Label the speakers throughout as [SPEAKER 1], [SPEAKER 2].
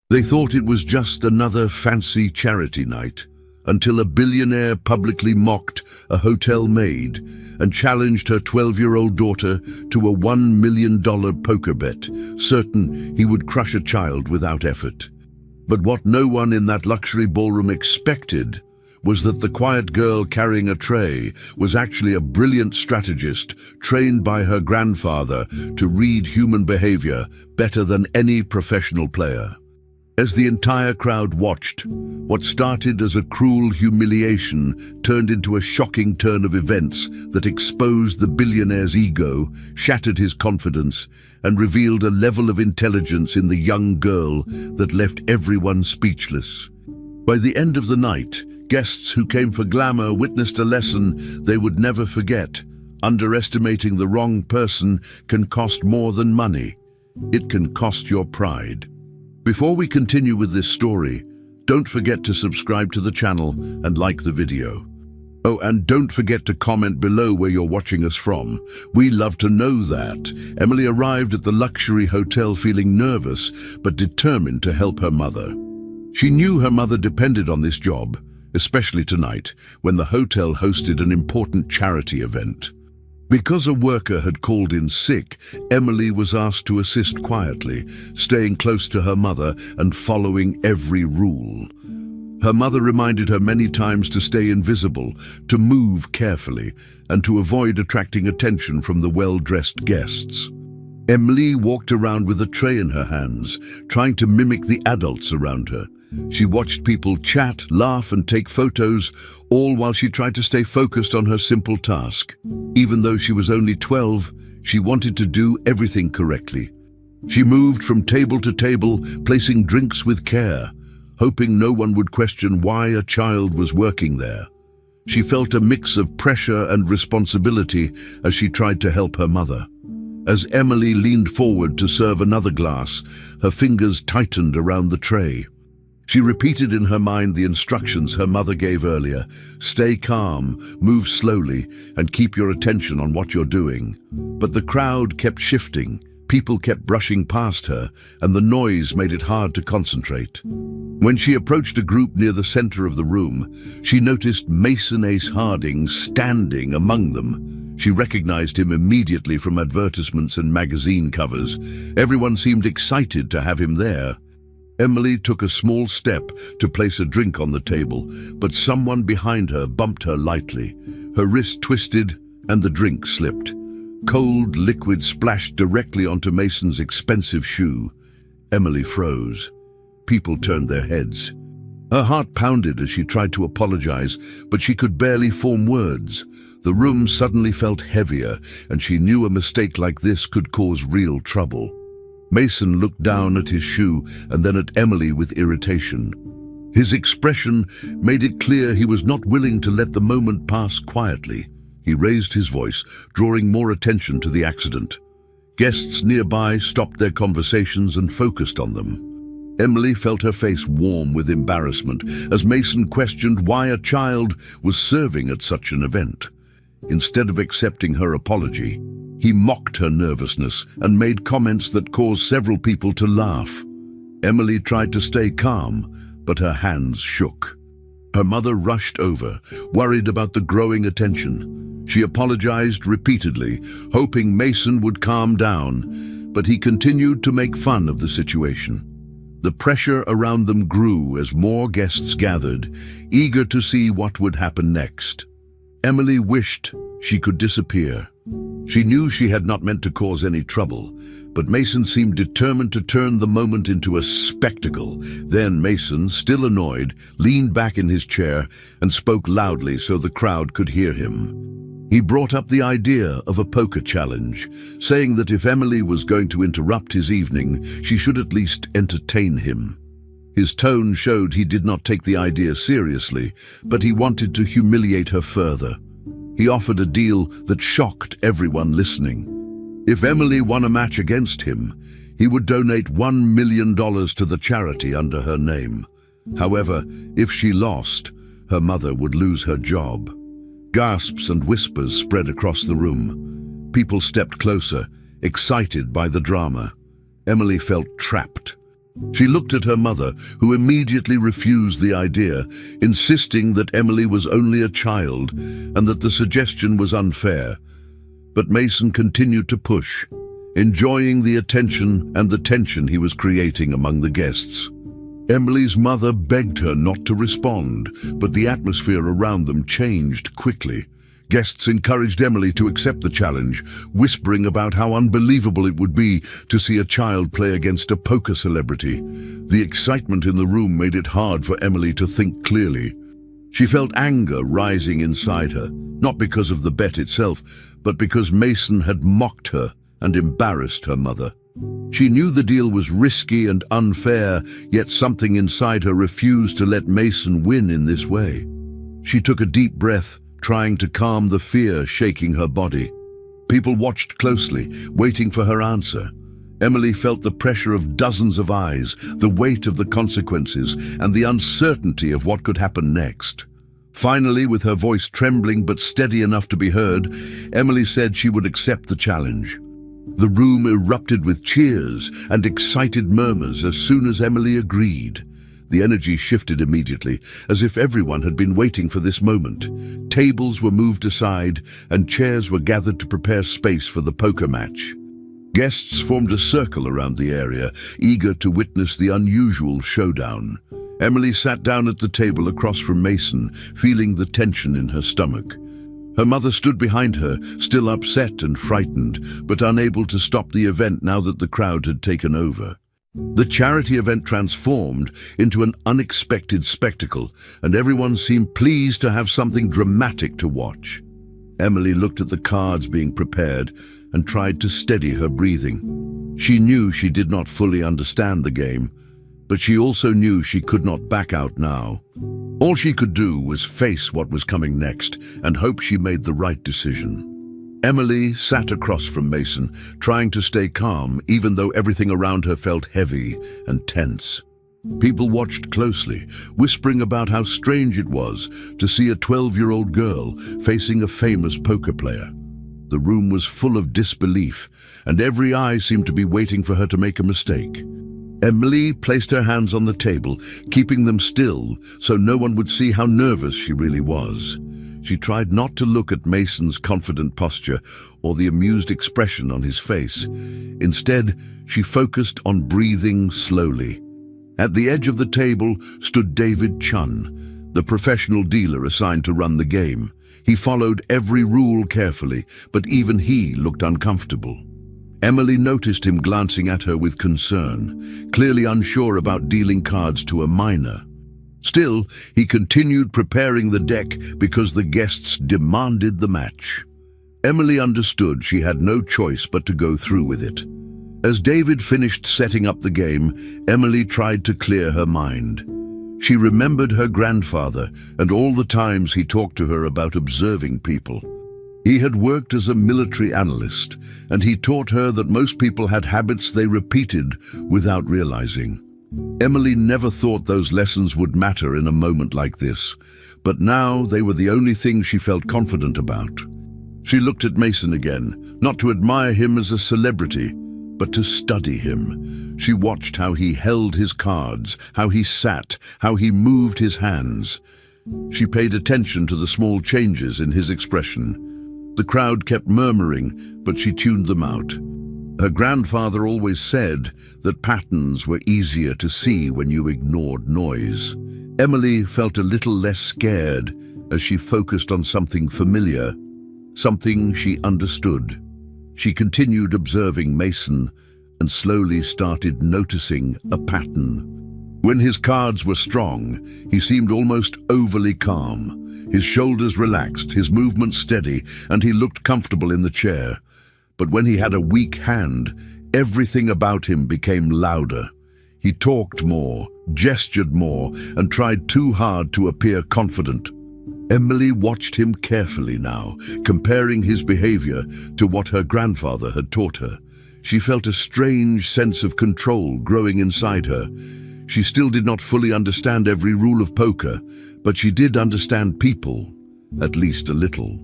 [SPEAKER 1] They thought it was just another fancy charity night, until a billionaire publicly mocked a hotel maid and challenged her 12-year-old daughter to a $1 million poker bet, certain he would crush a child without effort. But what no one in that luxury ballroom expected was that the quiet girl carrying a tray was actually a brilliant strategist trained by her grandfather to read human behavior better than any professional player. As the entire crowd watched, what started as a cruel humiliation turned into a shocking turn of events that exposed the billionaire's ego, shattered his confidence, and revealed a level of intelligence in the young girl that left everyone speechless. By the end of the night, guests who came for glamour witnessed a lesson they would never forget. Underestimating the wrong person can cost more than money. It can cost your pride. Before we continue with this story, don't forget to subscribe to the channel and like the video. Oh, and don't forget to comment below where you're watching us from. We love to know that. Emily arrived at the luxury hotel feeling nervous but determined to help her mother. She knew her mother depended on this job, especially tonight when the hotel hosted an important charity event. Because a worker had called in sick, Emily was asked to assist quietly, staying close to her mother and following every rule. Her mother reminded her many times to stay invisible, to move carefully, and to avoid attracting attention from the well-dressed guests. Emily walked around with a tray in her hands, trying to mimic the adults around her. She watched people chat, laugh, and take photos, all while she tried to stay focused on her simple task. Even though she was only 12, she wanted to do everything correctly. She moved from table to table, placing drinks with care, hoping no one would question why a child was working there. She felt a mix of pressure and responsibility as she tried to help her mother. As Emily leaned forward to serve another glass, her fingers tightened around the tray. She repeated in her mind the instructions her mother gave earlier. Stay calm, move slowly, and keep your attention on what you're doing. But the crowd kept shifting. People kept brushing past her, and the noise made it hard to concentrate. When she approached a group near the center of the room, she noticed Mason Ace Harding standing among them. She recognized him immediately from advertisements and magazine covers. Everyone seemed excited to have him there. Emily took a small step to place a drink on the table, but someone behind her bumped her lightly. Her wrist twisted and the drink slipped. Cold liquid splashed directly onto Mason's expensive shoe. Emily froze. People turned their heads. Her heart pounded as she tried to apologize, but she could barely form words. The room suddenly felt heavier, and she knew a mistake like this could cause real trouble. Mason looked down at his shoe and then at Emily with irritation. His expression made it clear he was not willing to let the moment pass quietly. He raised his voice, drawing more attention to the accident. Guests nearby stopped their conversations and focused on them. Emily felt her face warm with embarrassment as Mason questioned why a child was serving at such an event. Instead of accepting her apology, he mocked her nervousness and made comments that caused several people to laugh. Emily tried to stay calm, but her hands shook. Her mother rushed over, worried about the growing attention. She apologized repeatedly, hoping Mason would calm down, but he continued to make fun of the situation. The pressure around them grew as more guests gathered, eager to see what would happen next. Emily wished she could disappear. She knew she had not meant to cause any trouble, but Mason seemed determined to turn the moment into a spectacle. Then Mason, still annoyed, leaned back in his chair and spoke loudly so the crowd could hear him. He brought up the idea of a poker challenge, saying that if Emily was going to interrupt his evening, she should at least entertain him. His tone showed he did not take the idea seriously, but he wanted to humiliate her further. He offered a deal that shocked everyone listening. If Emily won a match against him, he would donate $1 million to the charity under her name. However, if she lost, her mother would lose her job. Gasps and whispers spread across the room. People stepped closer, excited by the drama. Emily felt trapped. She looked at her mother, who immediately refused the idea, insisting that Emily was only a child and that the suggestion was unfair. But Mason continued to push, enjoying the attention and the tension he was creating among the guests. Emily's mother begged her not to respond, but the atmosphere around them changed quickly. Guests encouraged Emily to accept the challenge, whispering about how unbelievable it would be to see a child play against a poker celebrity. The excitement in the room made it hard for Emily to think clearly. She felt anger rising inside her, not because of the bet itself, but because Mason had mocked her and embarrassed her mother. She knew the deal was risky and unfair, yet something inside her refused to let Mason win in this way. She took a deep breath, trying to calm the fear shaking her body. People watched closely, waiting for her answer. Emily felt the pressure of dozens of eyes, the weight of the consequences, and the uncertainty of what could happen next. Finally, with her voice trembling but steady enough to be heard, Emily said she would accept the challenge. The room erupted with cheers and excited murmurs as soon as Emily agreed. The energy shifted immediately, as if everyone had been waiting for this moment. Tables were moved aside, and chairs were gathered to prepare space for the poker match. Guests formed a circle around the area, eager to witness the unusual showdown. Emily sat down at the table across from Mason, feeling the tension in her stomach. Her mother stood behind her, still upset and frightened, but unable to stop the event now that the crowd had taken over. The charity event transformed into an unexpected spectacle, and everyone seemed pleased to have something dramatic to watch. Emily looked at the cards being prepared and tried to steady her breathing. She knew she did not fully understand the game, but she also knew she could not back out now. All she could do was face what was coming next and hope she made the right decision. Emily sat across from Mason, trying to stay calm even though everything around her felt heavy and tense. People watched closely, whispering about how strange it was to see a 12-year-old girl facing a famous poker player. The room was full of disbelief, and every eye seemed to be waiting for her to make a mistake. Emily placed her hands on the table, keeping them still so no one would see how nervous she really was. She tried not to look at Mason's confident posture or the amused expression on his face. Instead, she focused on breathing slowly. At the edge of the table stood David Chun, the professional dealer assigned to run the game. He followed every rule carefully, but even he looked uncomfortable. Emily noticed him glancing at her with concern, clearly unsure about dealing cards to a minor. Still, he continued preparing the deck because the guests demanded the match. Emily understood she had no choice but to go through with it. As David finished setting up the game, Emily tried to clear her mind. She remembered her grandfather and all the times he talked to her about observing people. He had worked as a military analyst, and he taught her that most people had habits they repeated without realizing. Emily never thought those lessons would matter in a moment like this, but now they were the only thing she felt confident about. She looked at Mason again, not to admire him as a celebrity, but to study him. She watched how he held his cards, how he sat, how he moved his hands. She paid attention to the small changes in his expression. The crowd kept murmuring, but she tuned them out. Her grandfather always said that patterns were easier to see when you ignored noise. Emily felt a little less scared as she focused on something familiar, something she understood. She continued observing Mason and slowly started noticing a pattern. When his cards were strong, he seemed almost overly calm. His shoulders relaxed, his movements steady, and he looked comfortable in the chair. But when he had a weak hand, everything about him became louder. He talked more, gestured more, and tried too hard to appear confident. Emily watched him carefully now, comparing his behavior to what her grandfather had taught her. She felt a strange sense of control growing inside her. She still did not fully understand every rule of poker, but she did understand people, at least a little.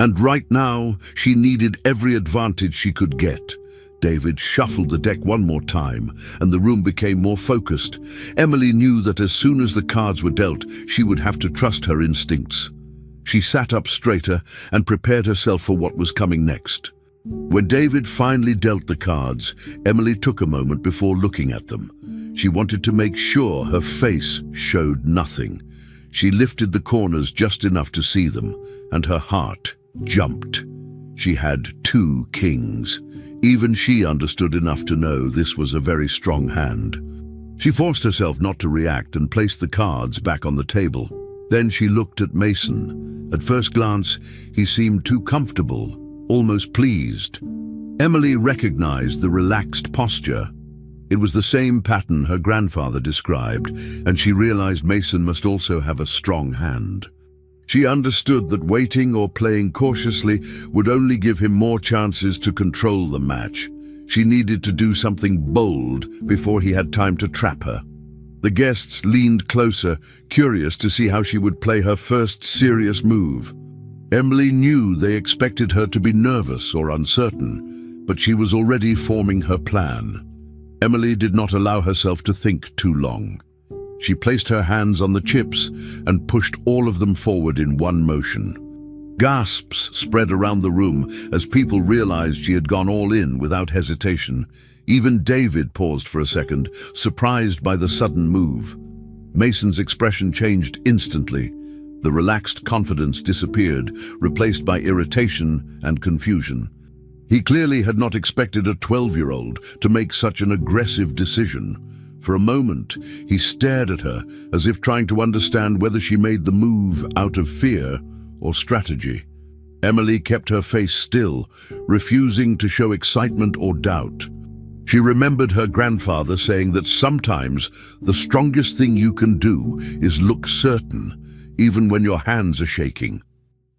[SPEAKER 1] And right now, she needed every advantage she could get. David shuffled the deck one more time, and the room became more focused. Emily knew that as soon as the cards were dealt, she would have to trust her instincts. She sat up straighter and prepared herself for what was coming next. When David finally dealt the cards, Emily took a moment before looking at them. She wanted to make sure her face showed nothing. She lifted the corners just enough to see them, and her heart jumped. She had 2 kings. Even she understood enough to know this was a very strong hand. She forced herself not to react and placed the cards back on the table. Then she looked at Mason. At first glance, he seemed too comfortable, almost pleased. Emily recognized the relaxed posture. It was the same pattern her grandfather described, and she realized Mason must also have a strong hand. She understood that waiting or playing cautiously would only give him more chances to control the match. She needed to do something bold before he had time to trap her. The guests leaned closer, curious to see how she would play her first serious move. Emily knew they expected her to be nervous or uncertain, but she was already forming her plan. Emily did not allow herself to think too long. She placed her hands on the chips and pushed all of them forward in one motion. Gasps spread around the room as people realized she had gone all in without hesitation. Even David paused for a second, surprised by the sudden move. Mason's expression changed instantly. The relaxed confidence disappeared, replaced by irritation and confusion. He clearly had not expected a 12-year-old to make such an aggressive decision. For a moment, he stared at her as if trying to understand whether she made the move out of fear or strategy. Emily kept her face still, refusing to show excitement or doubt. She remembered her grandfather saying that sometimes the strongest thing you can do is look certain, even when your hands are shaking.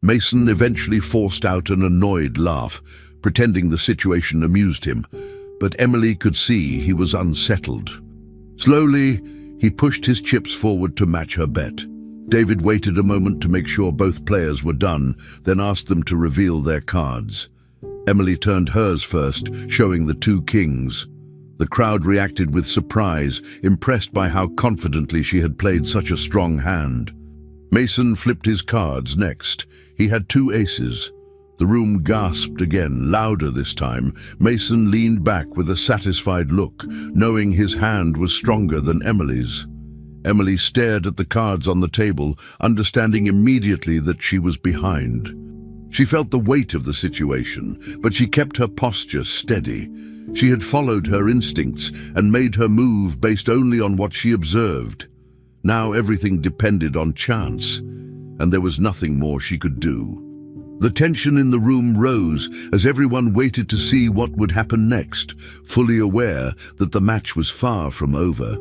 [SPEAKER 1] Mason eventually forced out an annoyed laugh, pretending the situation amused him, but Emily could see he was unsettled. Slowly, he pushed his chips forward to match her bet. David waited a moment to make sure both players were done, then asked them to reveal their cards. Emily turned hers first, showing the 2 kings. The crowd reacted with surprise, impressed by how confidently she had played such a strong hand. Mason flipped his cards next. He had 2 aces. The room gasped again, louder this time. Mason leaned back with a satisfied look, knowing his hand was stronger than Emily's. Emily stared at the cards on the table, understanding immediately that she was behind. She felt the weight of the situation, but she kept her posture steady. She had followed her instincts and made her move based only on what she observed. Now everything depended on chance, and there was nothing more she could do. The tension in the room rose as everyone waited to see what would happen next, fully aware that the match was far from over.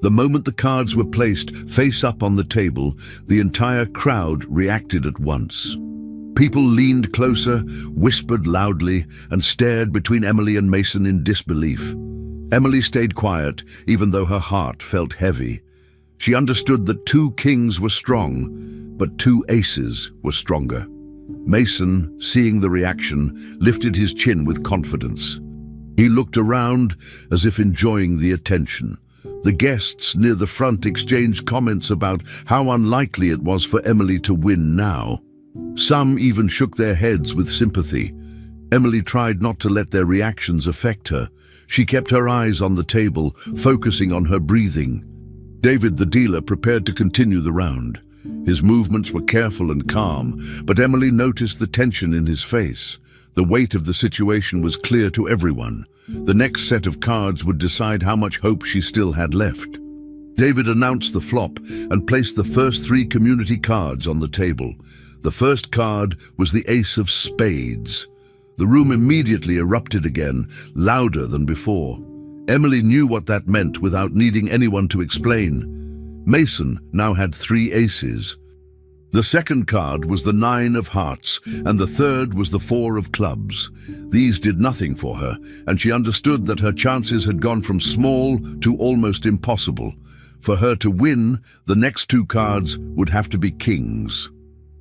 [SPEAKER 1] The moment the cards were placed face up on the table, the entire crowd reacted at once. People leaned closer, whispered loudly, and stared between Emily and Mason in disbelief. Emily stayed quiet, even though her heart felt heavy. She understood that 2 kings were strong, but 2 aces were stronger. Mason, seeing the reaction, lifted his chin with confidence. He looked around as if enjoying the attention. The guests near the front exchanged comments about how unlikely it was for Emily to win now. Some even shook their heads with sympathy. Emily tried not to let their reactions affect her. She kept her eyes on the table, focusing on her breathing. David, the dealer, prepared to continue the round. His movements were careful and calm, but Emily noticed the tension in his face. The weight of the situation was clear to everyone. The next set of cards would decide how much hope she still had left. David announced the flop and placed the first 3 community cards on the table. The first card was the Ace of Spades. The room immediately erupted again, louder than before. Emily knew what that meant without needing anyone to explain. Mason now had 3 aces. The second card was the 9 of Hearts, and the third was the 4 of Clubs. These did nothing for her, and she understood that her chances had gone from small to almost impossible. For her to win, the next 2 cards would have to be kings.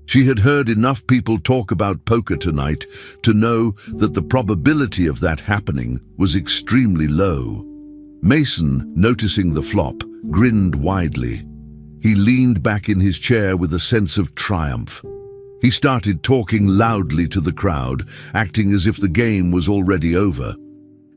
[SPEAKER 1] She had heard enough people talk about poker tonight to know that the probability of that happening was extremely low. Mason, noticing the flop, grinned widely. He leaned back in his chair with a sense of triumph. He started talking loudly to the crowd, acting as if the game was already over.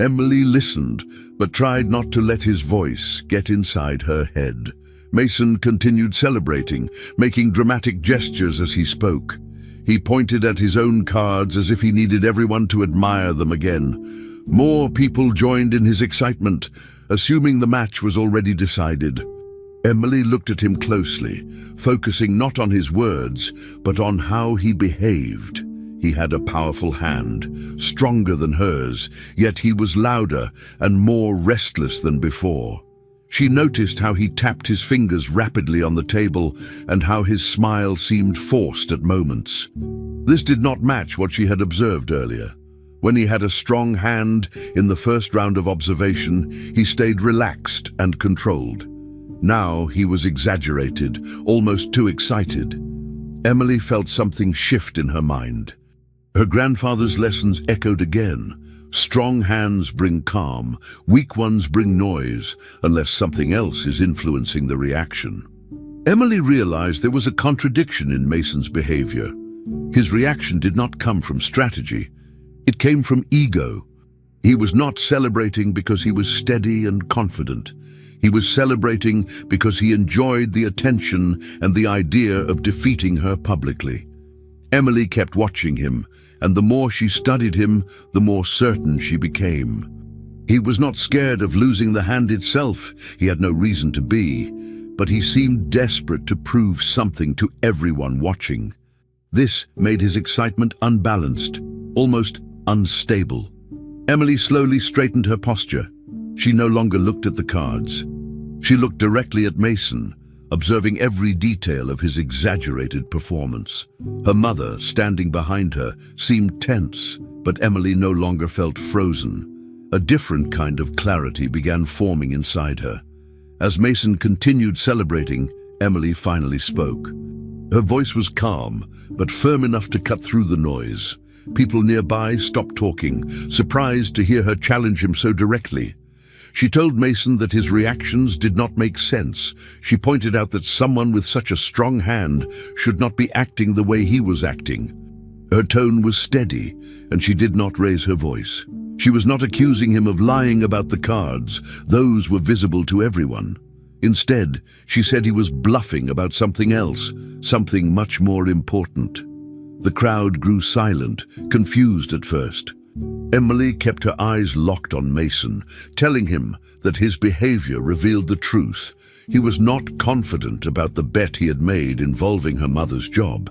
[SPEAKER 1] Emily listened, but tried not to let his voice get inside her head. Mason continued celebrating, making dramatic gestures as he spoke. He pointed at his own cards as if he needed everyone to admire them again. More people joined in his excitement, assuming the match was already decided. Emily looked at him closely, focusing not on his words, but on how he behaved. He had a powerful hand, stronger than hers, yet he was louder and more restless than before. She noticed how he tapped his fingers rapidly on the table and how his smile seemed forced at moments. This did not match what she had observed earlier. When he had a strong hand in the first round of observation, he stayed relaxed and controlled. Now he was exaggerated, almost too excited. Emily felt something shift in her mind. Her grandfather's lessons echoed again. Strong hands bring calm, weak ones bring noise, unless something else is influencing the reaction. Emily realized there was a contradiction in Mason's behavior. His reaction did not come from strategy. It came from ego. He was not celebrating because he was steady and confident. He was celebrating because he enjoyed the attention and the idea of defeating her publicly. Emily kept watching him, and the more she studied him, the more certain she became. He was not scared of losing the hand itself. He had no reason to be, but he seemed desperate to prove something to everyone watching. This made his excitement unbalanced, almost unstable. Emily slowly straightened her posture. She no longer looked at the cards. She looked directly at Mason, observing every detail of his exaggerated performance. Her mother, standing behind her, seemed tense, but Emily no longer felt frozen. A different kind of clarity began forming inside her. As Mason continued celebrating, Emily finally spoke. Her voice was calm, but firm enough to cut through the noise. People nearby stopped talking, surprised to hear her challenge him so directly. She told Mason that his reactions did not make sense. She pointed out that someone with such a strong hand should not be acting the way he was acting. Her tone was steady, and she did not raise her voice. She was not accusing him of lying about the cards. Those were visible to everyone. Instead, she said he was bluffing about something else, something much more important. The crowd grew silent, confused at first. Emily kept her eyes locked on Mason, telling him that his behavior revealed the truth. He was not confident about the bet he had made involving her mother's job.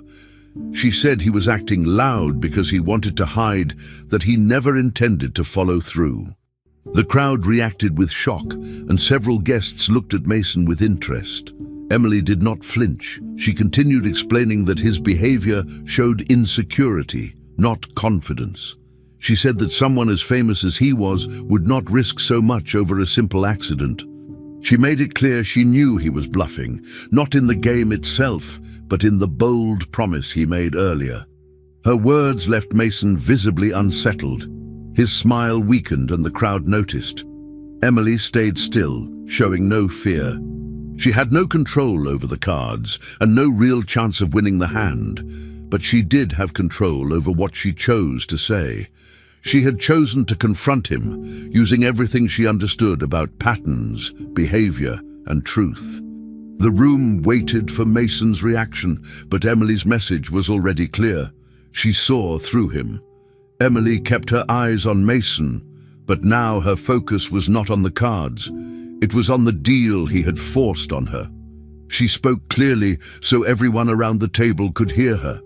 [SPEAKER 1] She said he was acting loud because he wanted to hide that he never intended to follow through. The crowd reacted with shock, and several guests looked at Mason with interest. Emily did not flinch. She continued explaining that his behavior showed insecurity, not confidence. She said that someone as famous as he was would not risk so much over a simple accident. She made it clear she knew he was bluffing, not in the game itself, but in the bold promise he made earlier. Her words left Mason visibly unsettled. His smile weakened and the crowd noticed. Emily stayed still, showing no fear. She had no control over the cards and no real chance of winning the hand, but she did have control over what she chose to say. She had chosen to confront him, using everything she understood about patterns, behavior, and truth. The room waited for Mason's reaction, but Emily's message was already clear. She saw through him. Emily kept her eyes on Mason, but now her focus was not on the cards. It was on the deal he had forced on her. She spoke clearly so everyone around the table could hear her.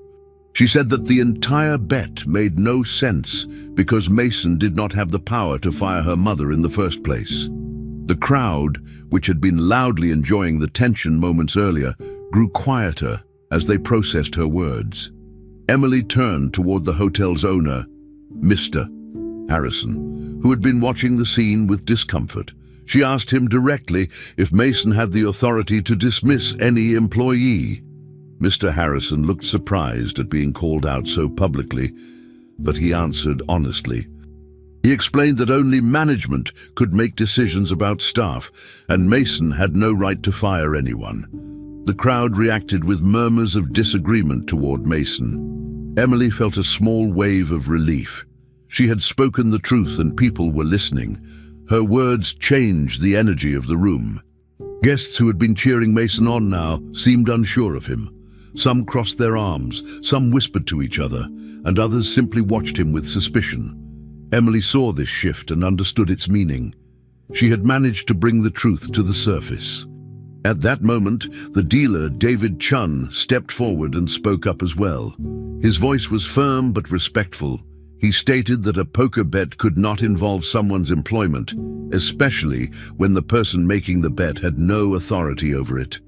[SPEAKER 1] She said that the entire bet made no sense because Mason did not have the power to fire her mother in the first place. The crowd, which had been loudly enjoying the tension moments earlier, grew quieter as they processed her words. Emily turned toward the hotel's owner, Mr. Harrison, who had been watching the scene with discomfort. She asked him directly if Mason had the authority to dismiss any employee. Mr. Harrison looked surprised at being called out so publicly, but he answered honestly. He explained that only management could make decisions about staff, and Mason had no right to fire anyone. The crowd reacted with murmurs of disagreement toward Mason. Emily felt a small wave of relief. She had spoken the truth and people were listening. Her words changed the energy of the room. Guests who had been cheering Mason on now seemed unsure of him. Some crossed their arms, some whispered to each other, and others simply watched him with suspicion. Emily saw this shift and understood its meaning. She had managed to bring the truth to the surface. At that moment, the dealer, David Chun, stepped forward and spoke up as well. His voice was firm but respectful. He stated that a poker bet could not involve someone's employment, especially when the person making the bet had no authority over it.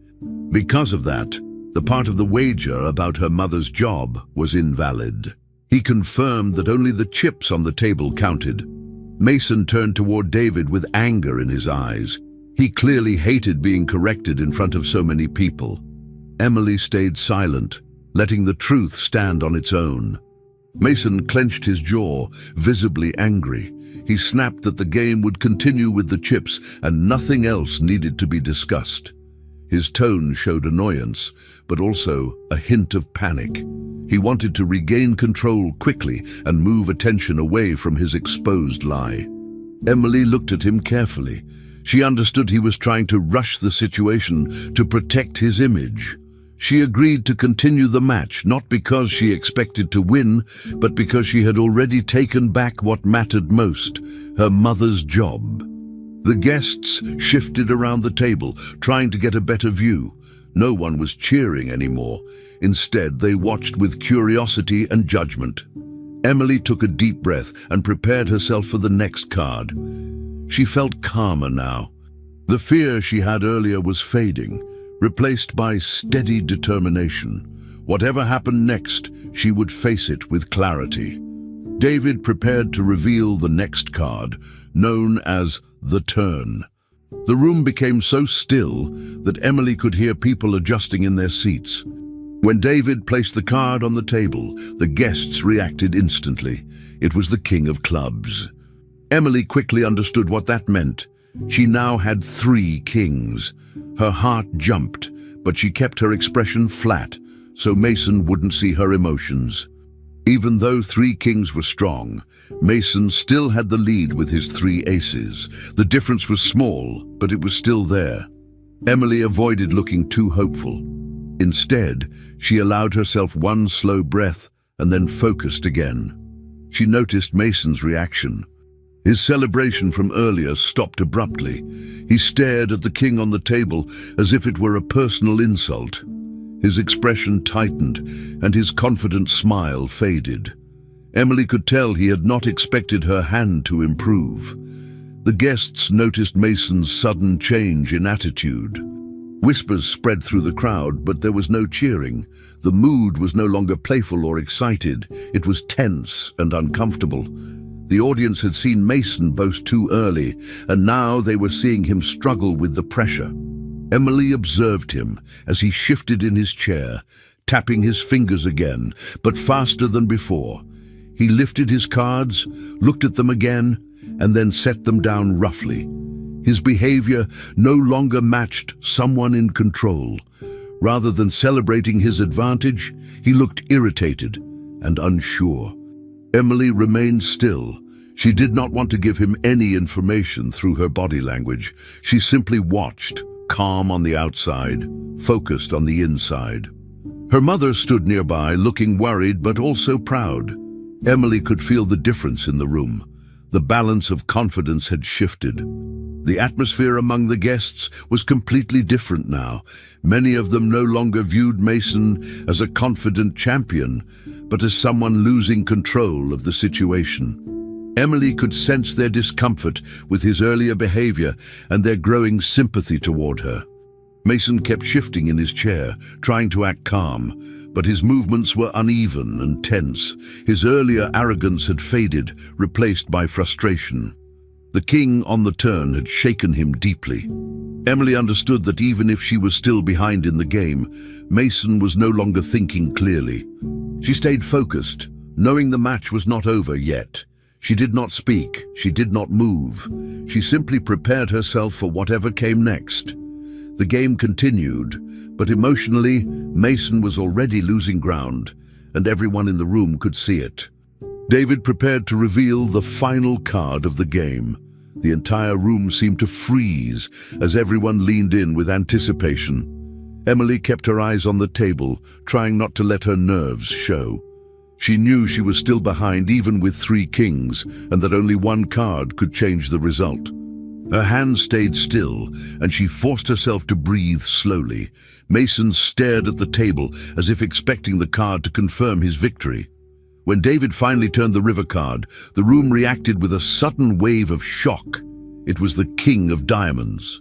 [SPEAKER 1] Because of that, the part of the wager about her mother's job was invalid. He confirmed that only the chips on the table counted. Mason turned toward David with anger in his eyes. He clearly hated being corrected in front of so many people. Emily stayed silent, letting the truth stand on its own. Mason clenched his jaw, visibly angry. He snapped that the game would continue with the chips and nothing else needed to be discussed. His tone showed annoyance, but also a hint of panic. He wanted to regain control quickly and move attention away from his exposed lie. Emily looked at him carefully. She understood he was trying to rush the situation to protect his image. She agreed to continue the match, not because she expected to win, but because she had already taken back what mattered most, her mother's job. The guests shifted around the table, trying to get a better view. No one was cheering anymore. Instead, they watched with curiosity and judgment. Emily took a deep breath and prepared herself for the next card. She felt calmer now. The fear she had earlier was fading, replaced by steady determination. Whatever happened next, she would face it with clarity. David prepared to reveal the next card, known as the turn. The room became so still that Emily could hear people adjusting in their seats. When David placed the card on the table, the guests reacted instantly. It was the King of Clubs. Emily quickly understood what that meant. She now had 3 kings. Her heart jumped, but she kept her expression flat, so Mason wouldn't see her emotions. Even though 3 kings were strong, Mason still had the lead with his 3 aces. The difference was small, but it was still there. Emily avoided looking too hopeful. Instead, she allowed herself one slow breath and then focused again. She noticed Mason's reaction. His celebration from earlier stopped abruptly. He stared at the king on the table as if it were a personal insult. His expression tightened, and his confident smile faded. Emily could tell he had not expected her hand to improve. The guests noticed Mason's sudden change in attitude. Whispers spread through the crowd, but there was no cheering. The mood was no longer playful or excited. It was tense and uncomfortable. The audience had seen Mason boast too early, and now they were seeing him struggle with the pressure. Emily observed him as he shifted in his chair, tapping his fingers again, but faster than before. He lifted his cards, looked at them again, and then set them down roughly. His behavior no longer matched someone in control. Rather than celebrating his advantage, he looked irritated and unsure. Emily remained still. She did not want to give him any information through her body language. She simply watched, calm on the outside, focused on the inside. Her mother stood nearby, looking worried but also proud. Emily could feel the difference in the room. The balance of confidence had shifted. The atmosphere among the guests was completely different now. Many of them no longer viewed Mason as a confident champion, but as someone losing control of the situation. Emily could sense their discomfort with his earlier behavior and their growing sympathy toward her. Mason kept shifting in his chair, trying to act calm, but his movements were uneven and tense. His earlier arrogance had faded, replaced by frustration. The king on the turn had shaken him deeply. Emily understood that even if she was still behind in the game, Mason was no longer thinking clearly. She stayed focused, knowing the match was not over yet. She did not speak, she did not move. She simply prepared herself for whatever came next. The game continued, but emotionally, Mason was already losing ground, and everyone in the room could see it. David prepared to reveal the final card of the game. The entire room seemed to freeze as everyone leaned in with anticipation. Emily kept her eyes on the table, trying not to let her nerves show. She knew she was still behind even with 3 kings, and that only one card could change the result. Her hands stayed still, and she forced herself to breathe slowly. Mason stared at the table as if expecting the card to confirm his victory. When David finally turned the river card, the room reacted with a sudden wave of shock. It was the King of Diamonds.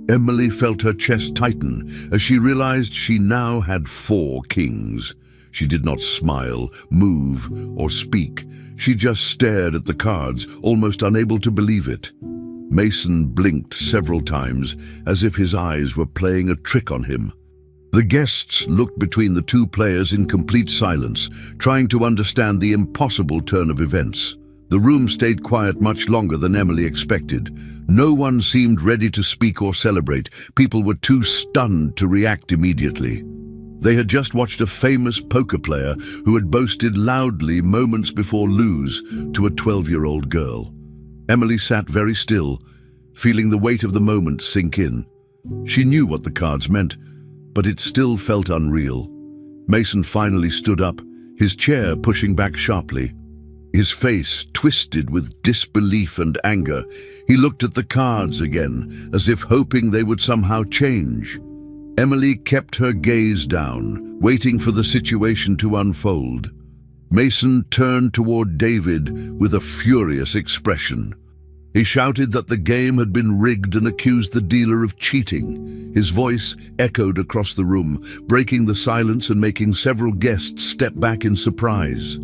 [SPEAKER 1] Emily felt her chest tighten as she realized she now had 4 kings. She did not smile, move, or speak. She just stared at the cards, almost unable to believe it. Mason blinked several times, as if his eyes were playing a trick on him. The guests looked between the 2 players in complete silence, trying to understand the impossible turn of events. The room stayed quiet much longer than Emily expected. No one seemed ready to speak or celebrate. People were too stunned to react immediately. They had just watched a famous poker player who had boasted loudly moments before lose to a 12-year-old girl. Emily sat very still, feeling the weight of the moment sink in. She knew what the cards meant, but it still felt unreal. Mason finally stood up, his chair pushing back sharply. His face twisted with disbelief and anger. He looked at the cards again, as if hoping they would somehow change. Emily kept her gaze down, waiting for the situation to unfold. Mason turned toward David with a furious expression. He shouted that the game had been rigged and accused the dealer of cheating. His voice echoed across the room, breaking the silence and making several guests step back in surprise.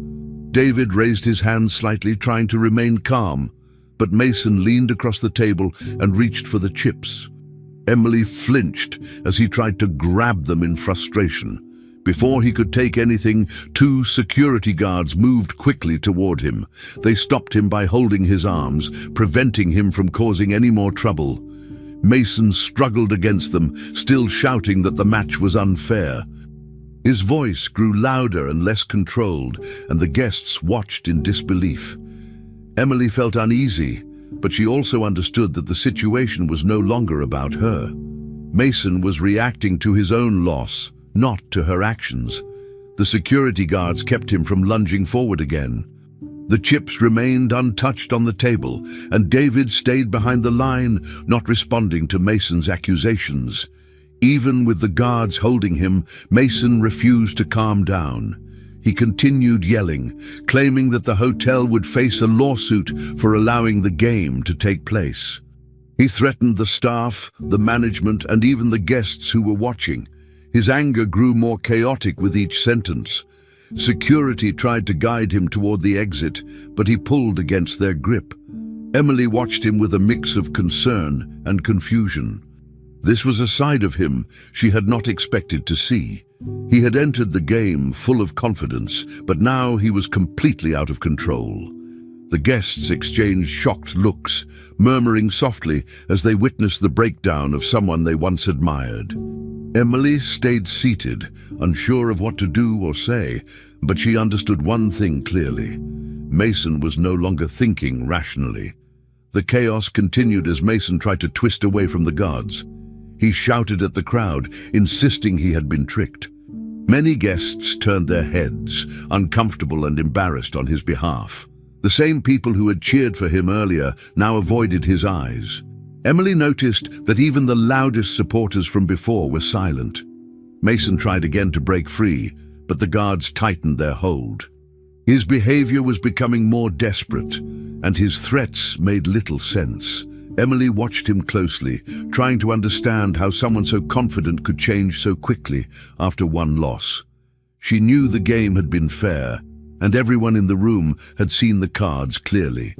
[SPEAKER 1] David raised his hand slightly, trying to remain calm, but Mason leaned across the table and reached for the chips. Emily flinched as he tried to grab them in frustration. Before he could take anything, 2 security guards moved quickly toward him. They stopped him by holding his arms, preventing him from causing any more trouble. Mason struggled against them, still shouting that the match was unfair. His voice grew louder and less controlled, and the guests watched in disbelief. Emily felt uneasy, but she also understood that the situation was no longer about her. Mason was reacting to his own loss, not to her actions. The security guards kept him from lunging forward again. The chips remained untouched on the table, and David stayed behind the line, not responding to Mason's accusations. Even with the guards holding him, Mason refused to calm down. He continued yelling, claiming that the hotel would face a lawsuit for allowing the game to take place. He threatened the staff, the management, and even the guests who were watching. His anger grew more chaotic with each sentence. Security tried to guide him toward the exit, but he pulled against their grip. Emily watched him with a mix of concern and confusion. This was a side of him she had not expected to see. He had entered the game full of confidence, but now he was completely out of control. The guests exchanged shocked looks, murmuring softly as they witnessed the breakdown of someone they once admired. Emily stayed seated, unsure of what to do or say, but she understood one thing clearly. Mason was no longer thinking rationally. The chaos continued as Mason tried to twist away from the guards. He shouted at the crowd, insisting he had been tricked. Many guests turned their heads, uncomfortable and embarrassed on his behalf. The same people who had cheered for him earlier now avoided his eyes. Emily noticed that even the loudest supporters from before were silent. Mason tried again to break free, but the guards tightened their hold. His behavior was becoming more desperate, and his threats made little sense. Emily watched him closely, trying to understand how someone so confident could change so quickly after one loss. She knew the game had been fair, and everyone in the room had seen the cards clearly.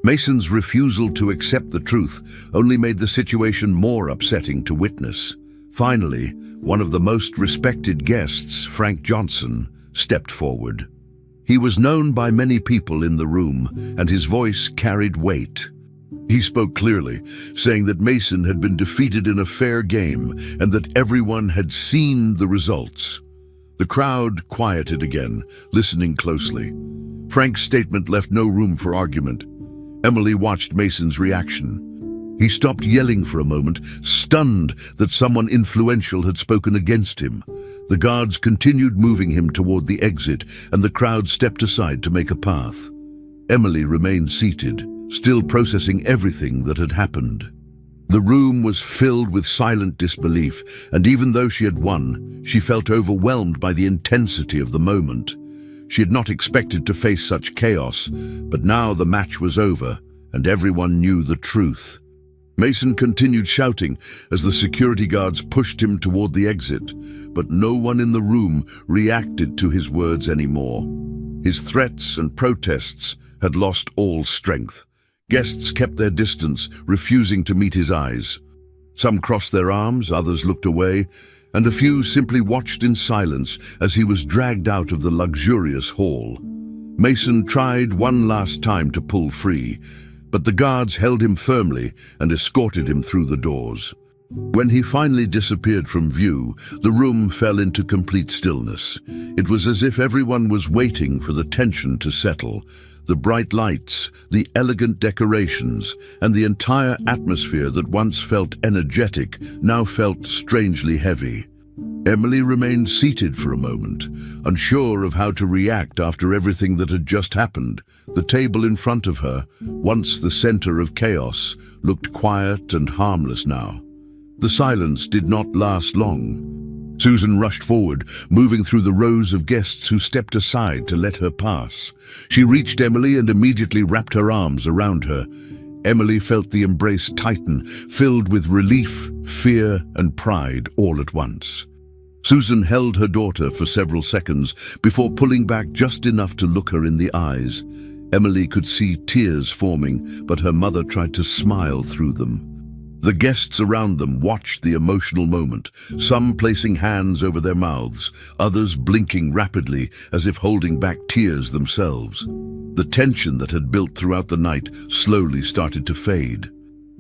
[SPEAKER 1] Mason's refusal to accept the truth only made the situation more upsetting to witness. Finally, one of the most respected guests, Frank Johnson, stepped forward. He was known by many people in the room, and his voice carried weight. He spoke clearly, saying that Mason had been defeated in a fair game and that everyone had seen the results. The crowd quieted again, listening closely. Frank's statement left no room for argument. Emily watched Mason's reaction. He stopped yelling for a moment, stunned that someone influential had spoken against him. The guards continued moving him toward the exit, and the crowd stepped aside to make a path. Emily remained seated, still processing everything that had happened. The room was filled with silent disbelief, and even though she had won, she felt overwhelmed by the intensity of the moment. She had not expected to face such chaos, but now the match was over, and everyone knew the truth. Mason continued shouting as the security guards pushed him toward the exit, but no one in the room reacted to his words anymore. His threats and protests had lost all strength. Guests kept their distance, refusing to meet his eyes. Some crossed their arms, others looked away, and a few simply watched in silence as he was dragged out of the luxurious hall. Mason tried one last time to pull free, but the guards held him firmly and escorted him through the doors. When he finally disappeared from view, the room fell into complete stillness. It was as if everyone was waiting for the tension to settle. The bright lights, the elegant decorations, and the entire atmosphere that once felt energetic now felt strangely heavy. Emily remained seated for a moment, unsure of how to react after everything that had just happened. The table in front of her, once the center of chaos, looked quiet and harmless now. The silence did not last long. Susan rushed forward, moving through the rows of guests who stepped aside to let her pass. She reached Emily and immediately wrapped her arms around her. Emily felt the embrace tighten, filled with relief, fear, and pride all at once. Susan held her daughter for several seconds before pulling back just enough to look her in the eyes. Emily could see tears forming, but her mother tried to smile through them. The guests around them watched the emotional moment, some placing hands over their mouths, others blinking rapidly as if holding back tears themselves. The tension that had built throughout the night slowly started to fade.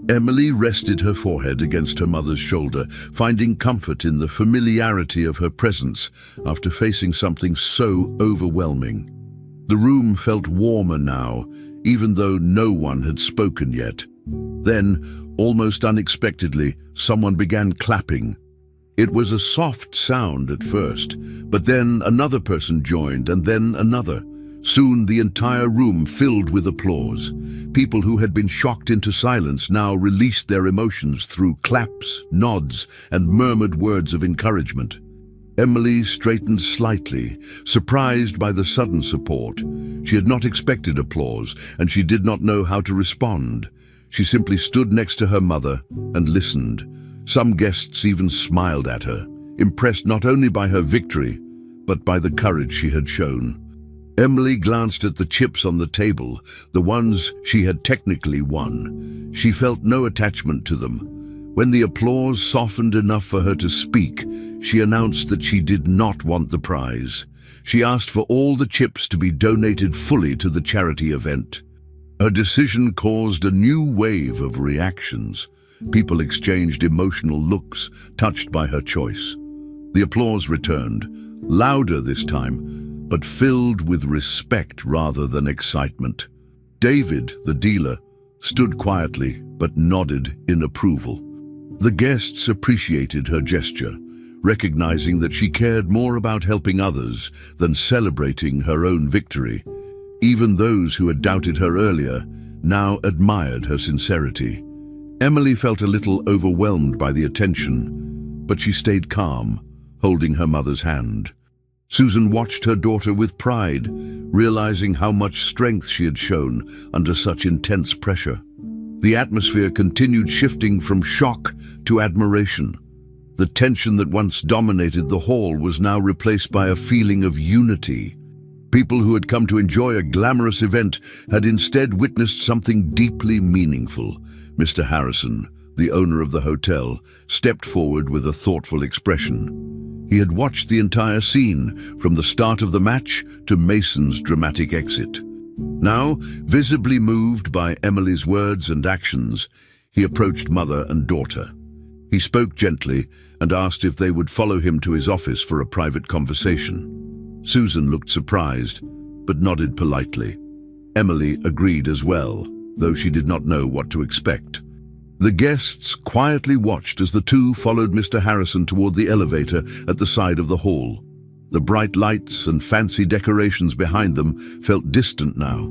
[SPEAKER 1] Emily rested her forehead against her mother's shoulder, finding comfort in the familiarity of her presence after facing something so overwhelming. The room felt warmer now, even though no one had spoken yet. Then, almost unexpectedly, someone began clapping. It was a soft sound at first, but then another person joined, and then another. Soon the entire room filled with applause. People who had been shocked into silence now released their emotions through claps, nods, and murmured words of encouragement. Emily straightened slightly, surprised by the sudden support. She had not expected applause, and she did not know how to respond. She simply stood next to her mother and listened. Some guests even smiled at her, impressed not only by her victory, but by the courage she had shown. Emily glanced at the chips on the table, the ones she had technically won. She felt no attachment to them. When the applause softened enough for her to speak, she announced that she did not want the prize. She asked for all the chips to be donated fully to the charity event. Her decision caused a new wave of reactions. People exchanged emotional looks, touched by her choice. The applause returned, louder this time, but filled with respect rather than excitement. David, the dealer, stood quietly but nodded in approval. The guests appreciated her gesture, recognizing that she cared more about helping others than celebrating her own victory. Even those who had doubted her earlier now admired her sincerity. Emily felt a little overwhelmed by the attention, but she stayed calm, holding her mother's hand. Susan watched her daughter with pride, realizing how much strength she had shown under such intense pressure. The atmosphere continued shifting from shock to admiration. The tension that once dominated the hall was now replaced by a feeling of unity. People who had come to enjoy a glamorous event had instead witnessed something deeply meaningful. Mr. Harrison, the owner of the hotel, stepped forward with a thoughtful expression. He had watched the entire scene, from the start of the match to Mason's dramatic exit. Now, visibly moved by Emily's words and actions, he approached mother and daughter. He spoke gently and asked if they would follow him to his office for a private conversation. Susan looked surprised, but nodded politely. Emily agreed as well, though she did not know what to expect. The guests quietly watched as the two followed Mr. Harrison toward the elevator at the side of the hall. The bright lights and fancy decorations behind them felt distant now.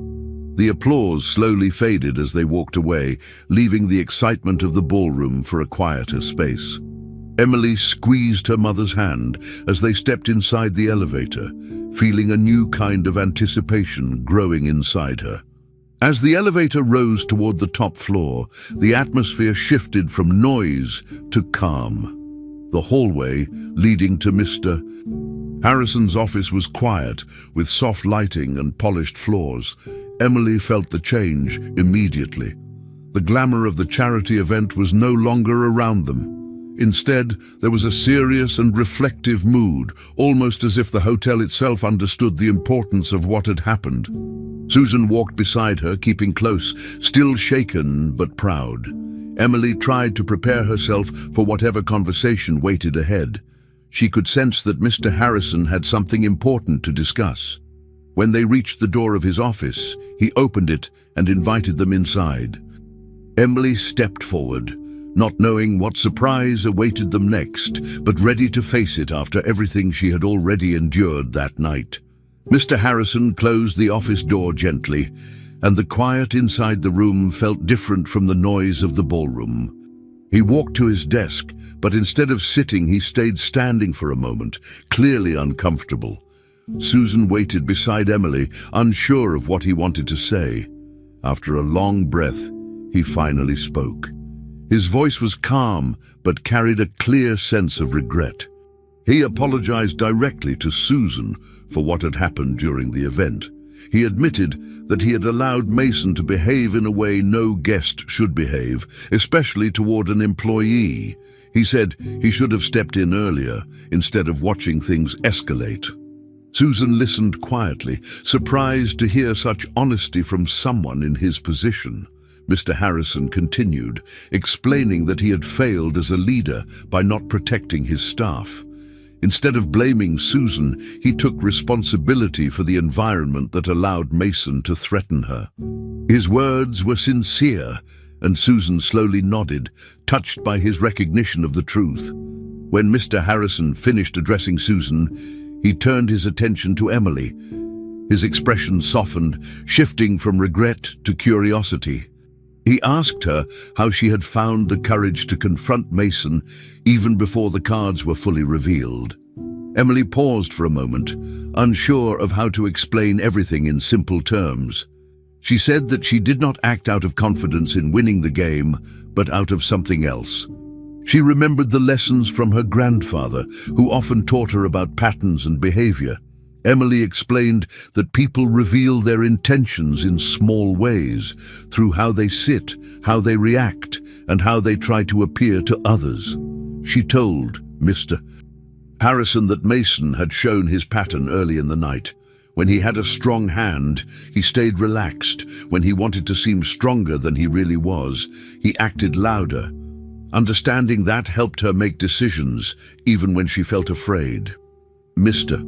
[SPEAKER 1] The applause slowly faded as they walked away, leaving the excitement of the ballroom for a quieter space. Emily squeezed her mother's hand as they stepped inside the elevator, feeling a new kind of anticipation growing inside her. As the elevator rose toward the top floor, the atmosphere shifted from noise to calm. The hallway leading to Mr. Harrison's office was quiet, with soft lighting and polished floors. Emily felt the change immediately. The glamour of the charity event was no longer around them. Instead, there was a serious and reflective mood, almost as if the hotel itself understood the importance of what had happened. Susan walked beside her, keeping close, still shaken but proud. Emily tried to prepare herself for whatever conversation waited ahead. She could sense that Mr. Harrison had something important to discuss. When they reached the door of his office, he opened it and invited them inside. Emily stepped forward, not knowing what surprise awaited them next, but ready to face it after everything she had already endured that night. Mr. Harrison closed the office door gently, and the quiet inside the room felt different from the noise of the ballroom. He walked to his desk, but instead of sitting, he stayed standing for a moment, clearly uncomfortable. Susan waited beside Emily, unsure of what he wanted to say. After a long breath, he finally spoke. His voice was calm, but carried a clear sense of regret. He apologized directly to Susan for what had happened during the event. He admitted that he had allowed Mason to behave in a way no guest should behave, especially toward an employee. He said he should have stepped in earlier, instead of watching things escalate. Susan listened quietly, surprised to hear such honesty from someone in his position. Mr. Harrison continued, explaining that he had failed as a leader by not protecting his staff. Instead of blaming Susan, he took responsibility for the environment that allowed Mason to threaten her. His words were sincere, and Susan slowly nodded, touched by his recognition of the truth. When Mr. Harrison finished addressing Susan, he turned his attention to Emily. His expression softened, shifting from regret to curiosity. He asked her how she had found the courage to confront Mason even before the cards were fully revealed. Emily paused for a moment, unsure of how to explain everything in simple terms. She said that she did not act out of confidence in winning the game, but out of something else. She remembered the lessons from her grandfather, who often taught her about patterns and behavior. Emily explained that people reveal their intentions in small ways, through how they sit, how they react, and how they try to appear to others. She told Mr. Harrison that Mason had shown his pattern early in the night. When he had a strong hand, he stayed relaxed. When he wanted to seem stronger than he really was, he acted louder. Understanding that helped her make decisions, even when she felt afraid. Mr.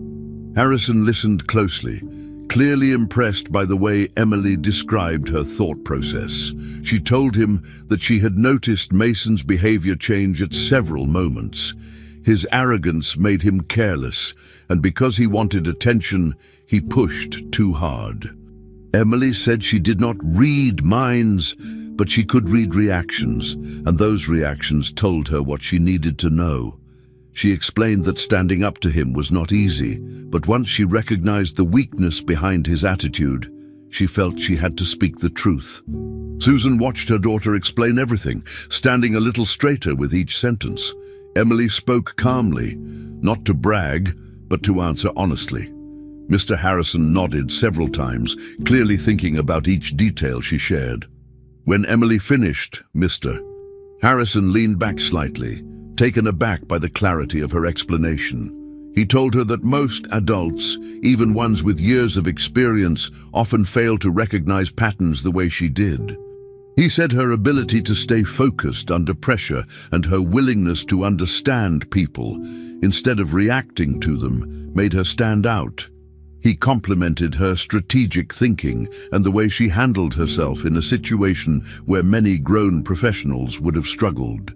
[SPEAKER 1] Harrison listened closely, clearly impressed by the way Emily described her thought process. She told him that she had noticed Mason's behavior change at several moments. His arrogance made him careless, and because he wanted attention, he pushed too hard. Emily said she did not read minds, but she could read reactions, and those reactions told her what she needed to know. She explained that standing up to him was not easy, but once she recognized the weakness behind his attitude, she felt she had to speak the truth. Susan watched her daughter explain everything, standing a little straighter with each sentence. Emily spoke calmly, not to brag, but to answer honestly. Mr. Harrison nodded several times, clearly thinking about each detail she shared. When Emily finished, Mr. Harrison leaned back slightly, taken aback by the clarity of her explanation. He told her that most adults, even ones with years of experience, often fail to recognize patterns the way she did. He said her ability to stay focused under pressure and her willingness to understand people, instead of reacting to them, made her stand out. He complimented her strategic thinking and the way she handled herself in a situation where many grown professionals would have struggled.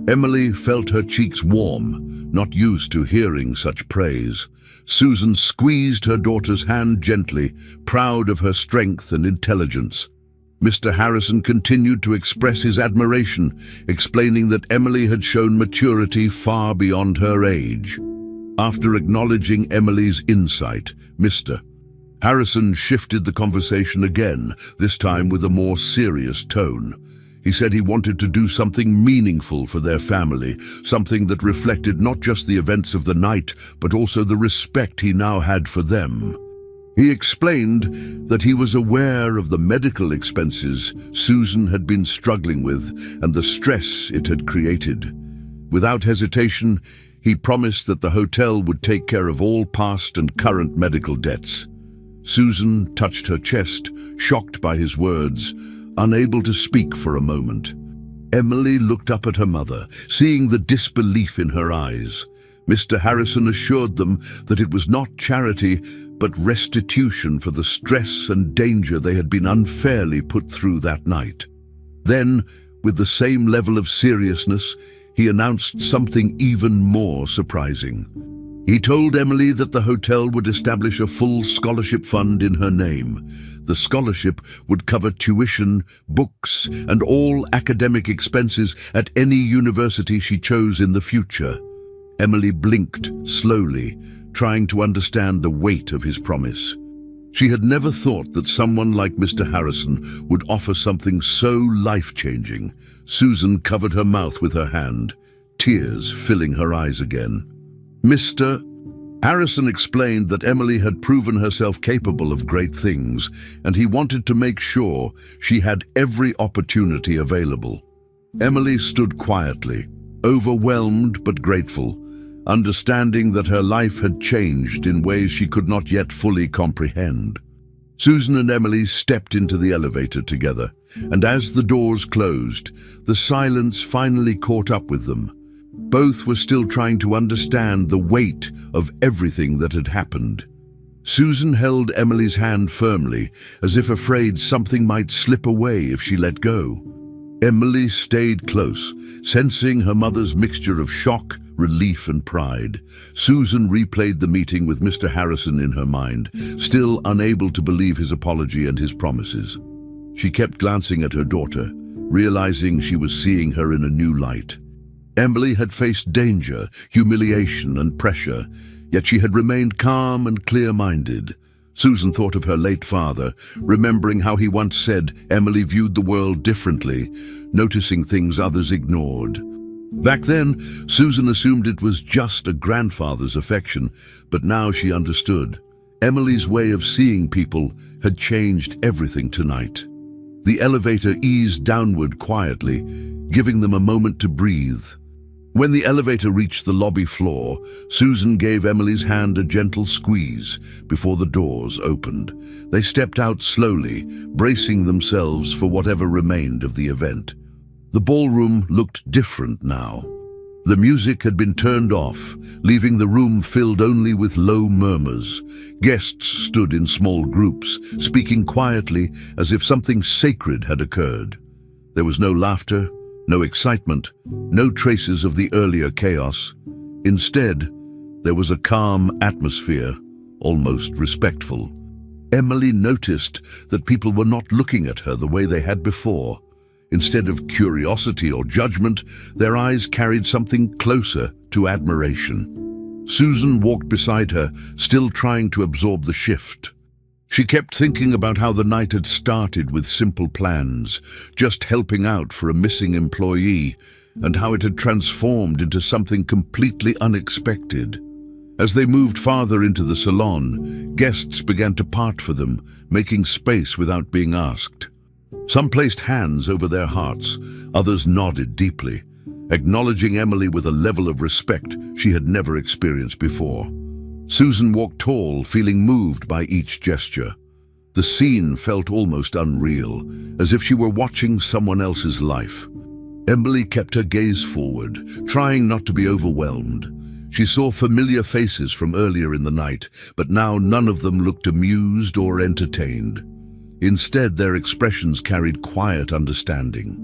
[SPEAKER 1] Emily felt her cheeks warm, not used to hearing such praise. Susan squeezed her daughter's hand gently, proud of her strength and intelligence. Mr. Harrison continued to express his admiration, explaining that Emily had shown maturity far beyond her age. After acknowledging Emily's insight, Mr. Harrison shifted the conversation again, this time with a more serious tone. He said he wanted to do something meaningful for their family, something that reflected not just the events of the night, but also the respect he now had for them. He explained that he was aware of the medical expenses Susan had been struggling with and the stress it had created. Without hesitation, he promised that the hotel would take care of all past and current medical debts. Susan touched her chest, shocked by his words, unable to speak for a moment. Emily looked up at her mother, seeing the disbelief in her eyes. Mr. Harrison assured them that it was not charity, but restitution for the stress and danger they had been unfairly put through that night. Then, with the same level of seriousness, he announced something even more surprising. He told Emily that the hotel would establish a full scholarship fund in her name. The scholarship would cover tuition, books, and all academic expenses at any university she chose in the future. Emily blinked slowly, trying to understand the weight of his promise. She had never thought that someone like Mr. Harrison would offer something so life-changing. Susan covered her mouth with her hand, tears filling her eyes again. Mr. Harrison explained that Emily had proven herself capable of great things, and he wanted to make sure she had every opportunity available. Emily stood quietly, overwhelmed but grateful, understanding that her life had changed in ways she could not yet fully comprehend. Susan and Emily stepped into the elevator together, and as the doors closed, the silence finally caught up with them. Both were still trying to understand the weight of everything that had happened. Susan held Emily's hand firmly, as if afraid something might slip away if she let go. Emily stayed close, sensing her mother's mixture of shock, relief, and pride. Susan replayed the meeting with Mr. Harrison in her mind, still unable to believe his apology and his promises. She kept glancing at her daughter, realizing she was seeing her in a new light. Emily had faced danger, humiliation, and pressure, yet she had remained calm and clear-minded. Susan thought of her late father, remembering how he once said Emily viewed the world differently, noticing things others ignored. Back then, Susan assumed it was just a grandfather's affection, but now she understood. Emily's way of seeing people had changed everything tonight. The elevator eased downward quietly, giving them a moment to breathe. When the elevator reached the lobby floor, Susan gave Emily's hand a gentle squeeze before the doors opened. They stepped out slowly, bracing themselves for whatever remained of the event. The ballroom looked different now. The music had been turned off, leaving the room filled only with low murmurs. Guests stood in small groups, speaking quietly as if something sacred had occurred. There was no laughter, no excitement, no traces of the earlier chaos. Instead, there was a calm atmosphere, almost respectful. Emily noticed that people were not looking at her the way they had before. Instead of curiosity or judgment, their eyes carried something closer to admiration. Susan walked beside her, still trying to absorb the shift. She kept thinking about how the night had started with simple plans, just helping out for a missing employee, and how it had transformed into something completely unexpected. As they moved farther into the salon, guests began to part for them, making space without being asked. Some placed hands over their hearts, others nodded deeply, acknowledging Emily with a level of respect she had never experienced before. Susan walked tall, feeling moved by each gesture. The scene felt almost unreal, as if she were watching someone else's life. Emily kept her gaze forward, trying not to be overwhelmed. She saw familiar faces from earlier in the night, but now none of them looked amused or entertained. Instead, their expressions carried quiet understanding.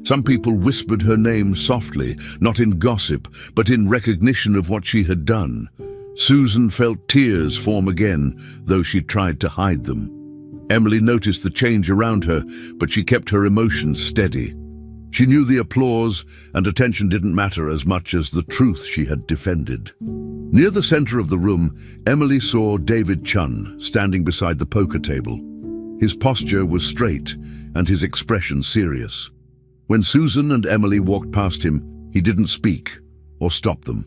[SPEAKER 1] Some people whispered her name softly, not in gossip, but in recognition of what she had done. Susan felt tears form again, though she tried to hide them. Emily noticed the change around her, but she kept her emotions steady. She knew the applause and attention didn't matter as much as the truth she had defended. Near the center of the room, Emily saw David Chun standing beside the poker table. His posture was straight and his expression serious. When Susan and Emily walked past him, he didn't speak or stop them.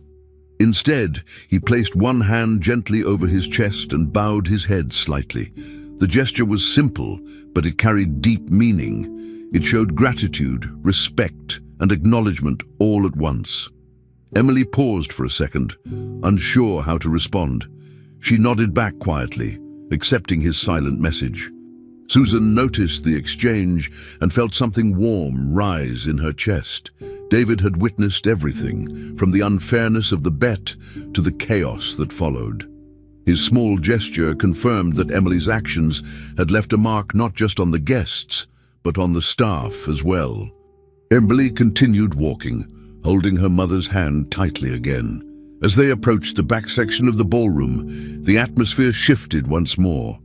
[SPEAKER 1] Instead, he placed one hand gently over his chest and bowed his head slightly. The gesture was simple, but it carried deep meaning. It showed gratitude, respect, and acknowledgement all at once. Emily paused for a second, unsure how to respond. She nodded back quietly, accepting his silent message. Susan noticed the exchange and felt something warm rise in her chest. David had witnessed everything, from the unfairness of the bet to the chaos that followed. His small gesture confirmed that Emily's actions had left a mark not just on the guests, but on the staff as well. Emily continued walking, holding her mother's hand tightly again. As they approached the back section of the ballroom, the atmosphere shifted once more.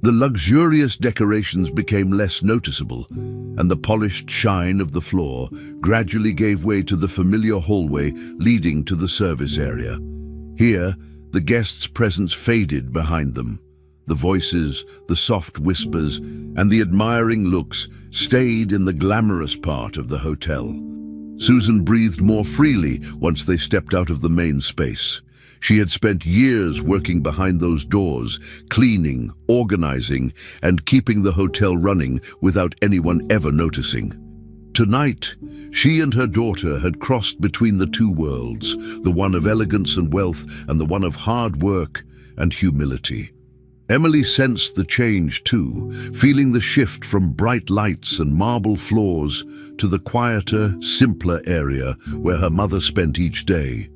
[SPEAKER 1] The luxurious decorations became less noticeable, and the polished shine of the floor gradually gave way to the familiar hallway leading to the service area. Here, the guests' presence faded behind them. The voices, the soft whispers, and the admiring looks stayed in the glamorous part of the hotel. Susan breathed more freely once they stepped out of the main space. She had spent years working behind those doors, cleaning, organizing, and keeping the hotel running without anyone ever noticing. Tonight, she and her daughter had crossed between the two worlds, the one of elegance and wealth and the one of hard work and humility. Emily sensed the change too, feeling the shift from bright lights and marble floors to the quieter, simpler area where her mother spent each day.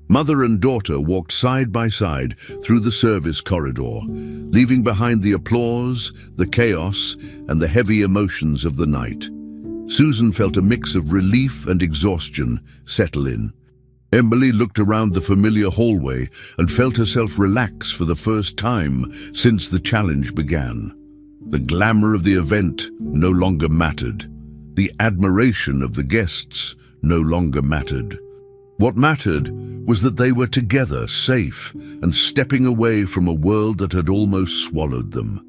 [SPEAKER 1] Mother and daughter walked side by side through the service corridor, leaving behind the applause, the chaos, and the heavy emotions of the night. Susan felt a mix of relief and exhaustion settle in. Emily looked around the familiar hallway and felt herself relax for the first time since the challenge began. The glamour of the event no longer mattered. The admiration of the guests no longer mattered. What mattered was that they were together, safe, and stepping away from a world that had almost swallowed them.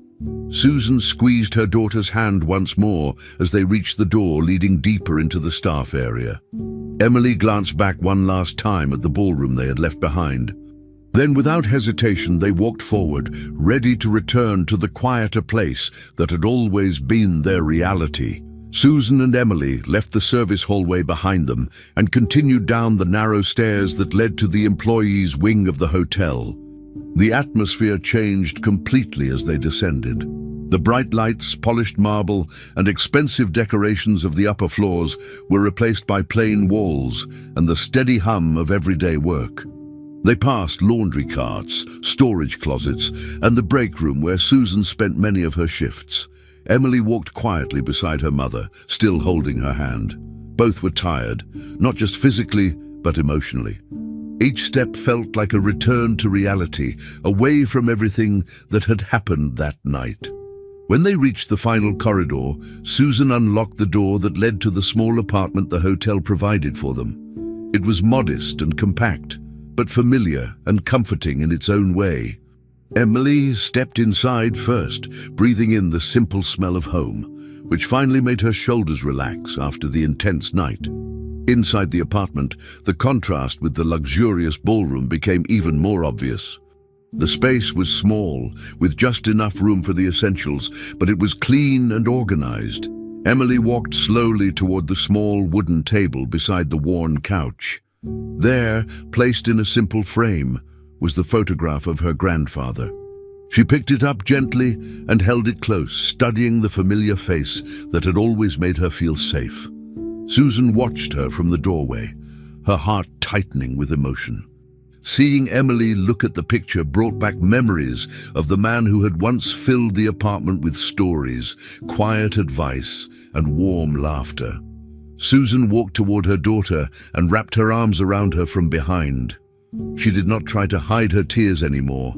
[SPEAKER 1] Susan squeezed her daughter's hand once more as they reached the door leading deeper into the staff area. Emily glanced back one last time at the ballroom they had left behind. Then, without hesitation, they walked forward, ready to return to the quieter place that had always been their reality. Susan and Emily left the service hallway behind them and continued down the narrow stairs that led to the employees' wing of the hotel. The atmosphere changed completely as they descended. The bright lights, polished marble, and expensive decorations of the upper floors were replaced by plain walls and the steady hum of everyday work. They passed laundry carts, storage closets, and the break room where Susan spent many of her shifts. Emily walked quietly beside her mother, still holding her hand. Both were tired, not just physically, but emotionally. Each step felt like a return to reality, away from everything that had happened that night. When they reached the final corridor, Susan unlocked the door that led to the small apartment the hotel provided for them. It was modest and compact, but familiar and comforting in its own way. Emily stepped inside first, breathing in the simple smell of home, which finally made her shoulders relax after the intense night. Inside the apartment, the contrast with the luxurious ballroom became even more obvious. The space was small, with just enough room for the essentials, but it was clean and organized. Emily walked slowly toward the small wooden table beside the worn couch. There, placed in a simple frame, was the photograph of her grandfather. She picked it up gently and held it close, studying the familiar face that had always made her feel safe. Susan watched her from the doorway, her heart tightening with emotion. Seeing Emily look at the picture brought back memories of the man who had once filled the apartment with stories, quiet advice, and warm laughter. Susan walked toward her daughter and wrapped her arms around her from behind. She did not try to hide her tears anymore.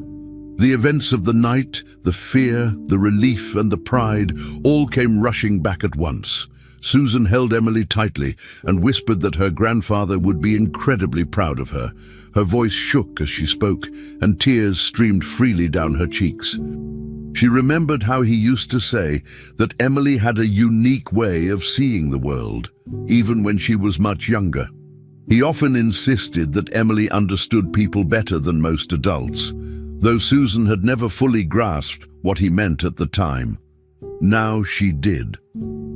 [SPEAKER 1] The events of the night, the fear, the relief, and the pride all came rushing back at once. Susan held Emily tightly and whispered that her grandfather would be incredibly proud of her. Her voice shook as she spoke, and tears streamed freely down her cheeks. She remembered how he used to say that Emily had a unique way of seeing the world, even when she was much younger. He often insisted that Emily understood people better than most adults, though Susan had never fully grasped what he meant at the time. Now she did.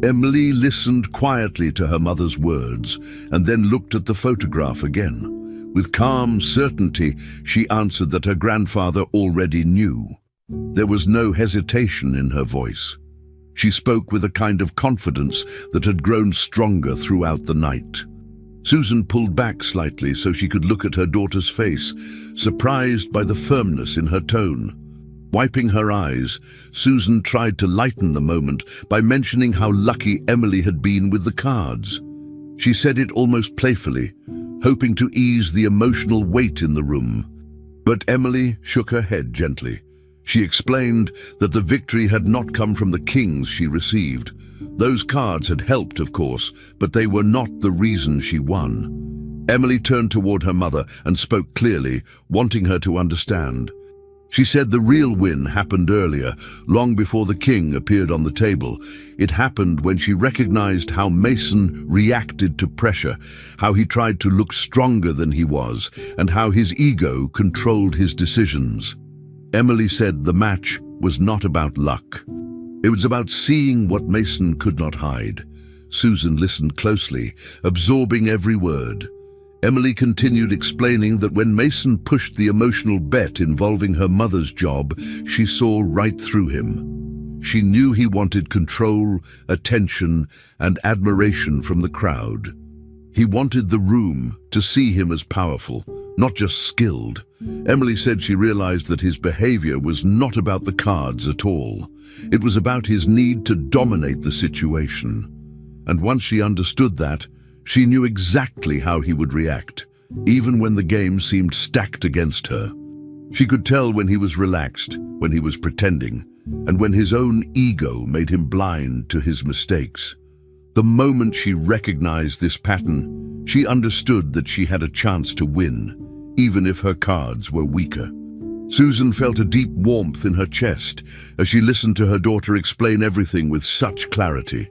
[SPEAKER 1] Emily listened quietly to her mother's words and then looked at the photograph again. With calm certainty, she answered that her grandfather already knew. There was no hesitation in her voice. She spoke with a kind of confidence that had grown stronger throughout the night. Susan pulled back slightly so she could look at her daughter's face, surprised by the firmness in her tone. Wiping her eyes, Susan tried to lighten the moment by mentioning how lucky Emily had been with the cards. She said it almost playfully, hoping to ease the emotional weight in the room. But Emily shook her head gently. She explained that the victory had not come from the kings she received. Those cards had helped, of course, but they were not the reason she won. Emily turned toward her mother and spoke clearly, wanting her to understand. She said the real win happened earlier, long before the king appeared on the table. It happened when she recognized how Mason reacted to pressure, how he tried to look stronger than he was, and how his ego controlled his decisions. Emily said the match was not about luck. It was about seeing what Mason could not hide. Susan listened closely, absorbing every word. Emily continued explaining that when Mason pushed the emotional bet involving her mother's job, she saw right through him. She knew he wanted control, attention, and admiration from the crowd. He wanted the room to see him as powerful, not just skilled. Emily said she realized that his behavior was not about the cards at all. It was about his need to dominate the situation. And once she understood that, she knew exactly how he would react, even when the game seemed stacked against her. She could tell when he was relaxed, when he was pretending, and when his own ego made him blind to his mistakes. The moment she recognized this pattern, she understood that she had a chance to win, even if her cards were weaker. Susan felt a deep warmth in her chest as she listened to her daughter explain everything with such clarity.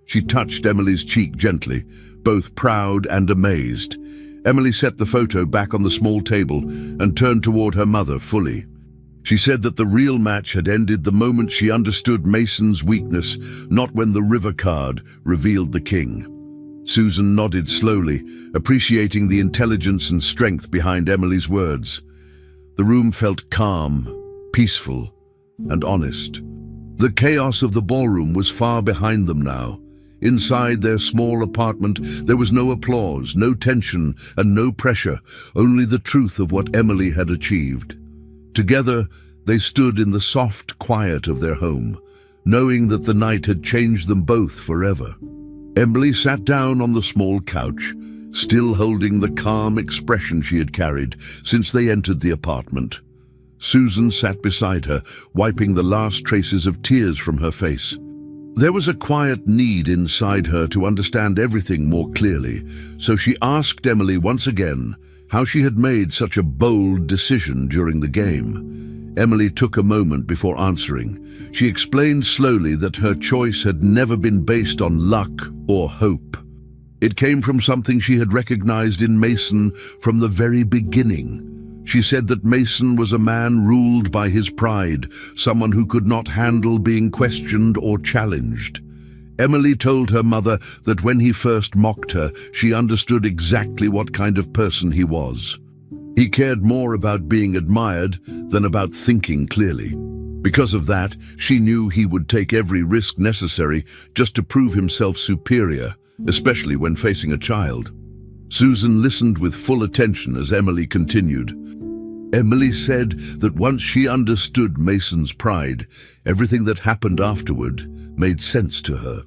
[SPEAKER 1] She touched Emily's cheek gently, both proud and amazed. Emily set the photo back on the small table and turned toward her mother fully. She said that the real match had ended the moment she understood Mason's weakness, not when the river card revealed the king. Susan nodded slowly, appreciating the intelligence and strength behind Emily's words. The room felt calm, peaceful, and honest. The chaos of the ballroom was far behind them now. Inside their small apartment, there was no applause, no tension, and no pressure, only the truth of what Emily had achieved. Together, they stood in the soft quiet of their home, knowing that the night had changed them both forever. Emily sat down on the small couch, still holding the calm expression she had carried since they entered the apartment. Susan sat beside her, wiping the last traces of tears from her face. There was a quiet need inside her to understand everything more clearly, so she asked Emily once again how she had made such a bold decision during the game. Emily took a moment before answering. She explained slowly that her choice had never been based on luck or hope. It came from something she had recognized in Mason from the very beginning. She said that Mason was a man ruled by his pride, someone who could not handle being questioned or challenged. Emily told her mother that when he first mocked her, she understood exactly what kind of person he was. He cared more about being admired than about thinking clearly. Because of that, she knew he would take every risk necessary just to prove himself superior, especially when facing a child. Susan listened with full attention as Emily continued. Emily said that once she understood Mason's pride, everything that happened afterward made sense to her.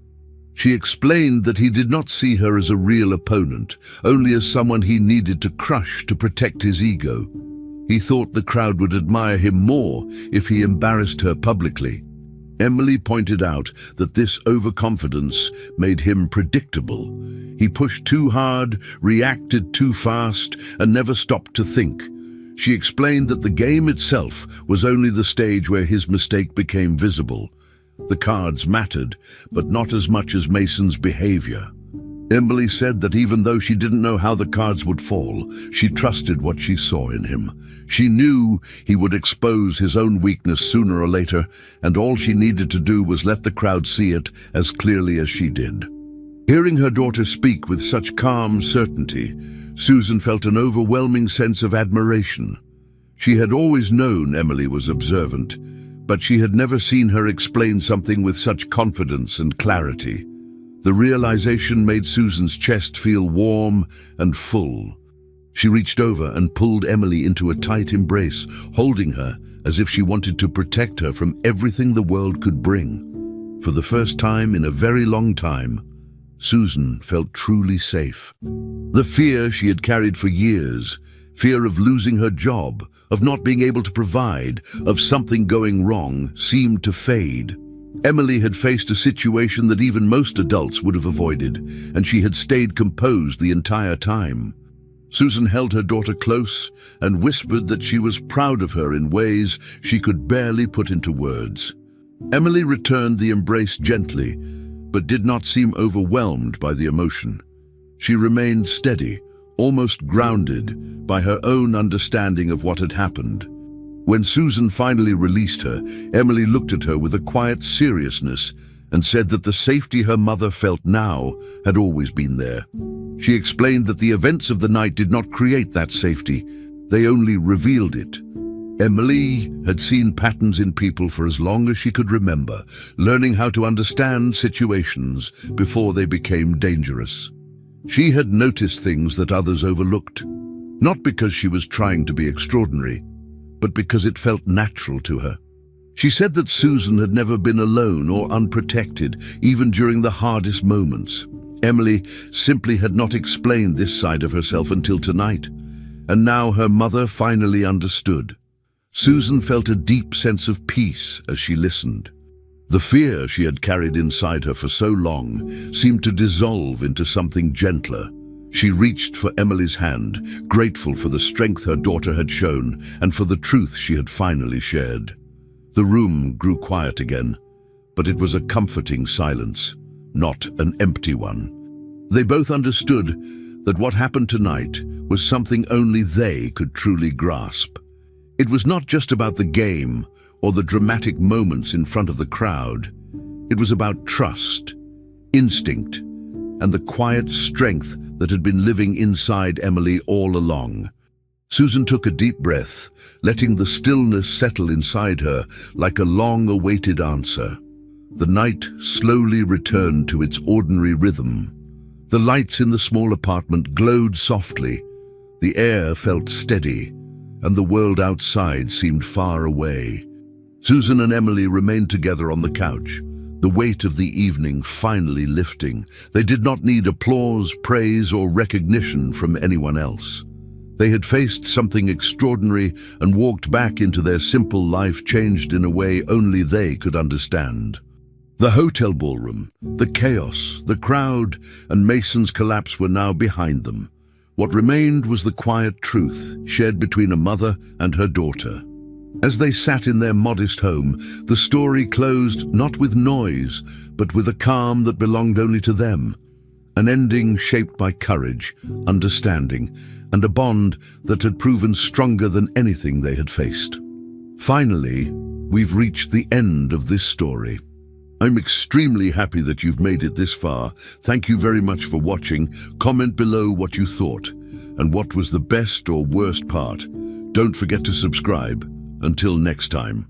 [SPEAKER 1] She explained that he did not see her as a real opponent, only as someone he needed to crush to protect his ego. He thought the crowd would admire him more if he embarrassed her publicly. Emily pointed out that this overconfidence made him predictable. He pushed too hard, reacted too fast, and never stopped to think. She explained that the game itself was only the stage where his mistake became visible. The cards mattered, but not as much as Mason's behavior. Emily said that even though she didn't know how the cards would fall, she trusted what she saw in him. She knew he would expose his own weakness sooner or later, and all she needed to do was let the crowd see it as clearly as she did. Hearing her daughter speak with such calm certainty, Susan felt an overwhelming sense of admiration. She had always known Emily was observant, but she had never seen her explain something with such confidence and clarity. The realization made Susan's chest feel warm and full. She reached over and pulled Emily into a tight embrace, holding her as if she wanted to protect her from everything the world could bring. For the first time in a very long time, Susan felt truly safe. The fear she had carried for years, fear of losing her job, of not being able to provide, of something going wrong, seemed to fade. Emily had faced a situation that even most adults would have avoided, and she had stayed composed the entire time. Susan held her daughter close and whispered that she was proud of her in ways she could barely put into words. Emily returned the embrace gently, but did not seem overwhelmed by the emotion. She remained steady, almost grounded by her own understanding of what had happened. When Susan finally released her, Emily looked at her with a quiet seriousness and said that the safety her mother felt now had always been there. She explained that the events of the night did not create that safety, they only revealed it. Emily had seen patterns in people for as long as she could remember, learning how to understand situations before they became dangerous. She had noticed things that others overlooked, not because she was trying to be extraordinary, but because it felt natural to her. She said that Susan had never been alone or unprotected, even during the hardest moments. Emily simply had not explained this side of herself until tonight, and now her mother finally understood. Susan felt a deep sense of peace as she listened. The fear she had carried inside her for so long seemed to dissolve into something gentler. She reached for Emily's hand, grateful for the strength her daughter had shown and for the truth she had finally shared. The room grew quiet again, but it was a comforting silence, not an empty one. They both understood that what happened tonight was something only they could truly grasp. It was not just about the game or the dramatic moments in front of the crowd. It was about trust, instinct, and the quiet strength that had been living inside Emily all along. Susan took a deep breath, letting the stillness settle inside her like a long-awaited answer. The night slowly returned to its ordinary rhythm. The lights in the small apartment glowed softly. The air felt steady, and the world outside seemed far away. Susan and Emily remained together on the couch, the weight of the evening finally lifting. They did not need applause, praise, or recognition from anyone else. They had faced something extraordinary and walked back into their simple life changed in a way only they could understand. The hotel ballroom, the chaos, the crowd, and Mason's collapse were now behind them. What remained was the quiet truth shared between a mother and her daughter. As they sat in their modest home, the story closed not with noise, but with a calm that belonged only to them. An ending shaped by courage, understanding, and a bond that had proven stronger than anything they had faced. Finally, we've reached the end of this story. I'm extremely happy that you've made it this far. Thank you very much for watching. Comment below what you thought and what was the best or worst part. Don't forget to subscribe. Until next time.